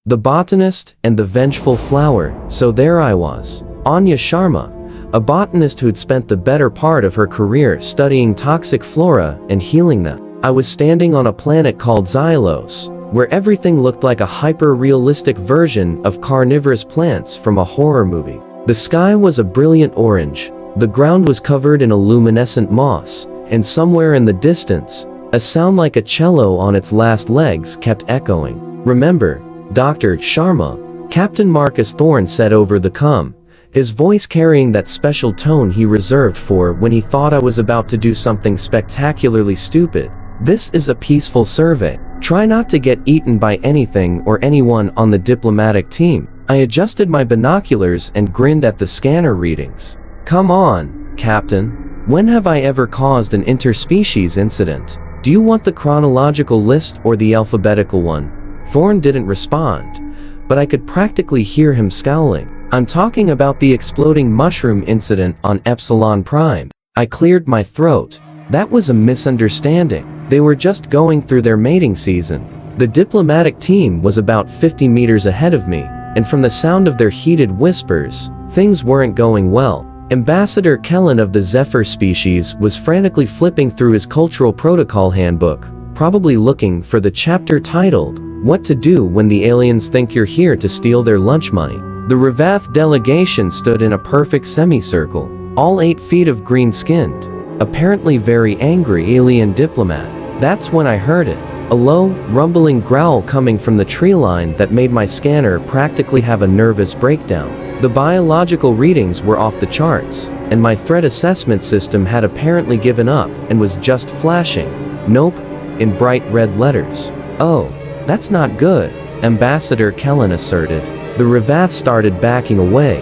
the botanist and the vengeful flower. So there I was, Anya Sharma, a botanist who'd spent the better part of her career studying toxic flora and healing them. I was standing on a planet called Xylos, where everything looked like a hyper-realistic version of carnivorous plants from a horror movie. The sky was a brilliant orange, the ground was covered in a luminescent moss, and somewhere in the distance, a sound like a cello on its last legs kept echoing. "Remember, Dr. Sharma," Captain Marcus Thorne said over the comm, his voice carrying that special tone he reserved for when he thought I was about to do something spectacularly stupid. "This is a peaceful survey. Try not to get eaten by anything or anyone on the diplomatic team." I adjusted my binoculars and grinned at the scanner readings. "Come on, Captain. When have I ever caused an interspecies incident? Do you want the chronological list or the alphabetical one?" Thorne didn't respond, but I could practically hear him scowling. "I'm talking about the exploding mushroom incident on Epsilon Prime." I cleared my throat. That was a misunderstanding. They were just going through their mating season. The diplomatic team was about 50 meters ahead of me, and from the sound of their heated whispers, things weren't going well. Ambassador Kellen of the Zephyr species was frantically flipping through his cultural protocol handbook, probably looking for the chapter titled, "What to Do When the Aliens Think You're Here to Steal Their Lunch Money." The Revath delegation stood in a perfect semicircle, all 8 feet of green-skinned, apparently very angry alien diplomat. That's when I heard it. A low, rumbling growl coming from the tree line that made my scanner practically have a nervous breakdown. The biological readings were off the charts, and my threat assessment system had apparently given up and was just flashing, "Nope," in bright red letters. "Oh, that's not good," Ambassador Kellen asserted. The Revath started backing away,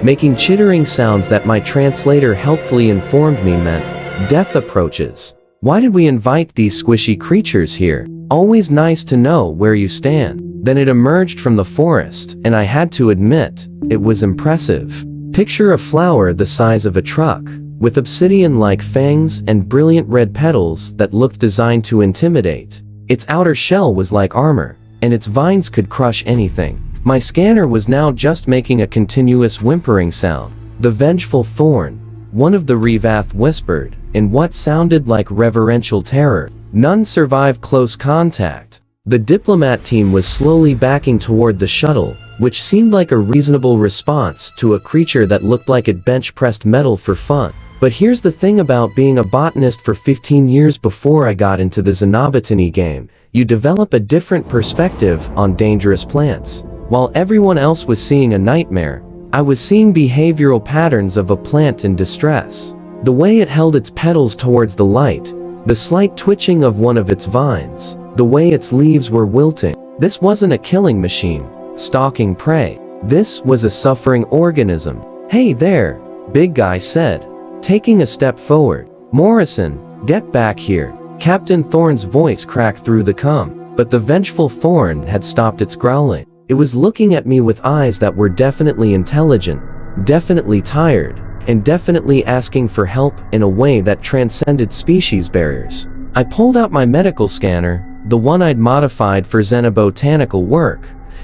making chittering sounds that my translator helpfully informed me meant, "Death approaches. Why did we invite these squishy creatures here? Always nice to know where you stand." Then it emerged from the forest, and I had to admit, it was impressive. Picture a flower the size of a truck, with obsidian-like fangs and brilliant red petals that looked designed to intimidate. Its outer shell was like armor, and its vines could crush anything. My scanner was now just making a continuous whimpering sound. "The vengeful thorn," one of the Revath whispered, in what sounded like reverential terror. "None survive close contact." The diplomat team was slowly backing toward the shuttle, which seemed like a reasonable response to a creature that looked like it bench-pressed metal for fun. But here's the thing about being a botanist for 15 years before I got into the Xenobotany game. You develop a different perspective on dangerous plants. While everyone else was seeing a nightmare, I was seeing behavioral patterns of a plant in distress. The way it held its petals towards the light, the slight twitching of one of its vines, the way its leaves were wilting. This wasn't a killing machine, stalking prey. This was a suffering organism. "Hey there," Big Guy said, taking a step forward. "Morrison, get back here." Captain Thorne's voice cracked through the comm, but the vengeful thorn had stopped its growling. It was looking at me with eyes that were definitely intelligent, definitely tired, and definitely asking for help in a way that transcended species barriers. I pulled out my medical scanner, the one I'd modified for xenobotanical work,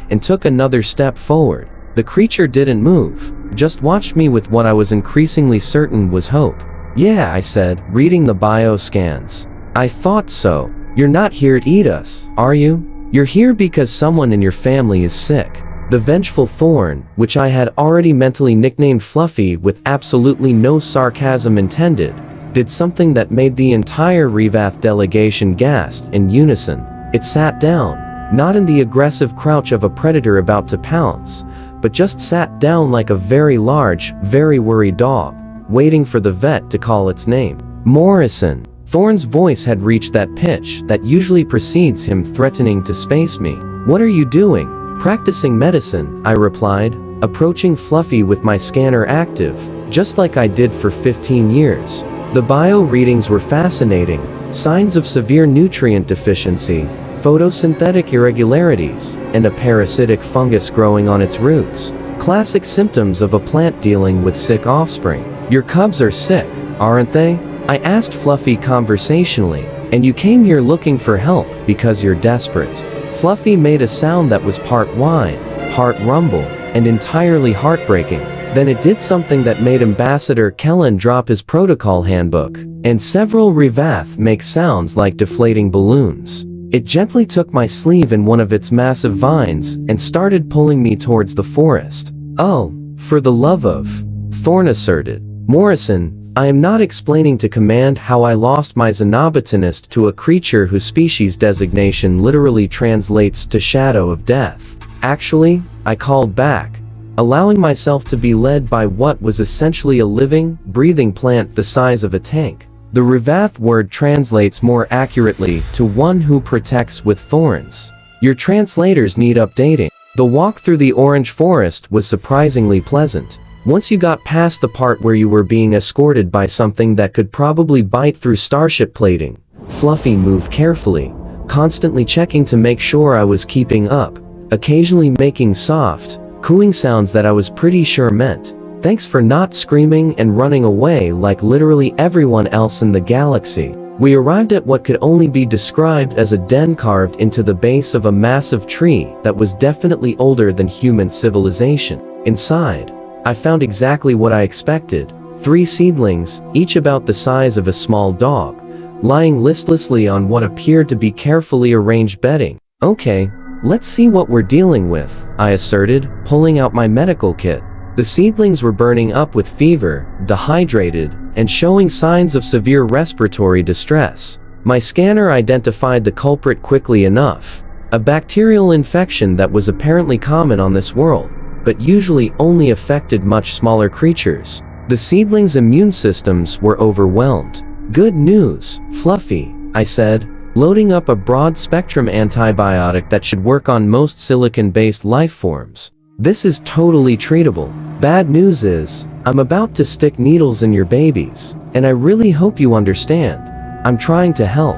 and took another step forward. The creature didn't move, just watched me with what I was increasingly certain was hope. "Yeah," I said, reading the bioscans. "I thought so. You're not here to eat us, are you? You're here because someone in your family is sick." The vengeful thorn, which I had already mentally nicknamed Fluffy with absolutely no sarcasm intended, did something that made the entire Revath delegation gasp in unison. It sat down, not in the aggressive crouch of a predator about to pounce, but just sat down like a very large, very worried dog, waiting for the vet to call its name. "Morrison." Thorne's voice had reached that pitch that usually precedes him threatening to space me. "What are you doing?" "Practicing medicine," I replied, approaching Fluffy with my scanner active, just like I did for 15 years. The bio readings were fascinating. Signs of severe nutrient deficiency, photosynthetic irregularities, and a parasitic fungus growing on its roots. Classic symptoms of a plant dealing with sick offspring. "Your cubs are sick, aren't they?" I asked Fluffy conversationally. "And you came here looking for help because you're desperate." Fluffy made a sound that was part whine, part rumble, and entirely heartbreaking. Then it did something that made Ambassador Kellen drop his protocol handbook, and several Revath make sounds like deflating balloons. It gently took my sleeve in one of its massive vines and started pulling me towards the forest. "Oh, for the love of," Thorn asserted. "Morrison, I am not explaining to command how I lost my Botanist to a creature whose species designation literally translates to shadow of death. Actually, I called back, allowing myself to be led by what was essentially a living, breathing plant the size of a tank. The Revath word translates more accurately to one who protects with thorns. Your translators need updating." The walk through the orange forest was surprisingly pleasant. Once you got past the part where you were being escorted by something that could probably bite through starship plating, Fluffy moved carefully, constantly checking to make sure I was keeping up, occasionally making soft, cooing sounds that I was pretty sure meant, "Thanks for not screaming and running away like literally everyone else in the galaxy." We arrived at what could only be described as a den carved into the base of a massive tree that was definitely older than human civilization. Inside, I found exactly what I expected: 3 seedlings, each about the size of a small dog, lying listlessly on what appeared to be carefully arranged bedding. "Okay, let's see what we're dealing with," I asserted, pulling out my medical kit. The seedlings were burning up with fever, dehydrated, and showing signs of severe respiratory distress. My scanner identified the culprit quickly enough: a bacterial infection that was apparently common on this world, but usually only affected much smaller creatures. The seedlings' immune systems were overwhelmed. "Good news, Fluffy," I said, loading up a broad-spectrum antibiotic that should work on most silicon-based life forms. "This is totally treatable. Bad news is, I'm about to stick needles in your babies, and I really hope you understand. I'm trying to help."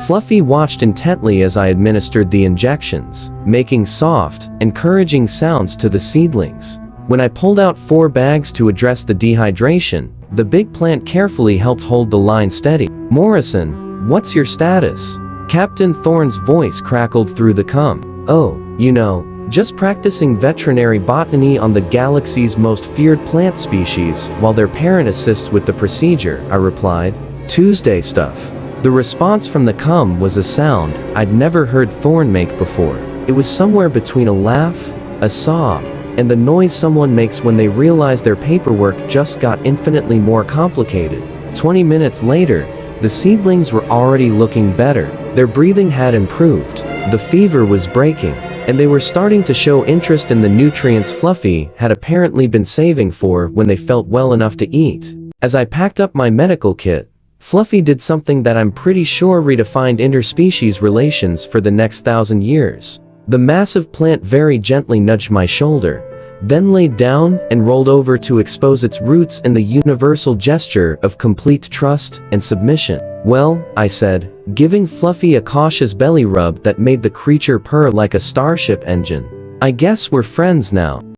Fluffy watched intently as I administered the injections, making soft, encouraging sounds to the seedlings. When I pulled out 4 bags to address the dehydration, the big plant carefully helped hold the line steady. "Morrison, what's your status?" Captain Thorne's voice crackled through the cum. "Oh, you know, just practicing veterinary botany on the galaxy's most feared plant species while their parent assists with the procedure," I replied. "Tuesday stuff." The response from the cum was a sound I'd never heard Thorne make before. It was somewhere between a laugh, a sob, and the noise someone makes when they realize their paperwork just got infinitely more complicated. 20 minutes later, the seedlings were already looking better. Their breathing had improved, the fever was breaking, and they were starting to show interest in the nutrients Fluffy had apparently been saving for when they felt well enough to eat. As I packed up my medical kit, Fluffy did something that I'm pretty sure redefined interspecies relations for the next 1,000 years. The massive plant very gently nudged my shoulder, then laid down and rolled over to expose its roots in the universal gesture of complete trust and submission. "Well," I said, giving Fluffy a cautious belly rub that made the creature purr like a starship engine, "I guess we're friends now."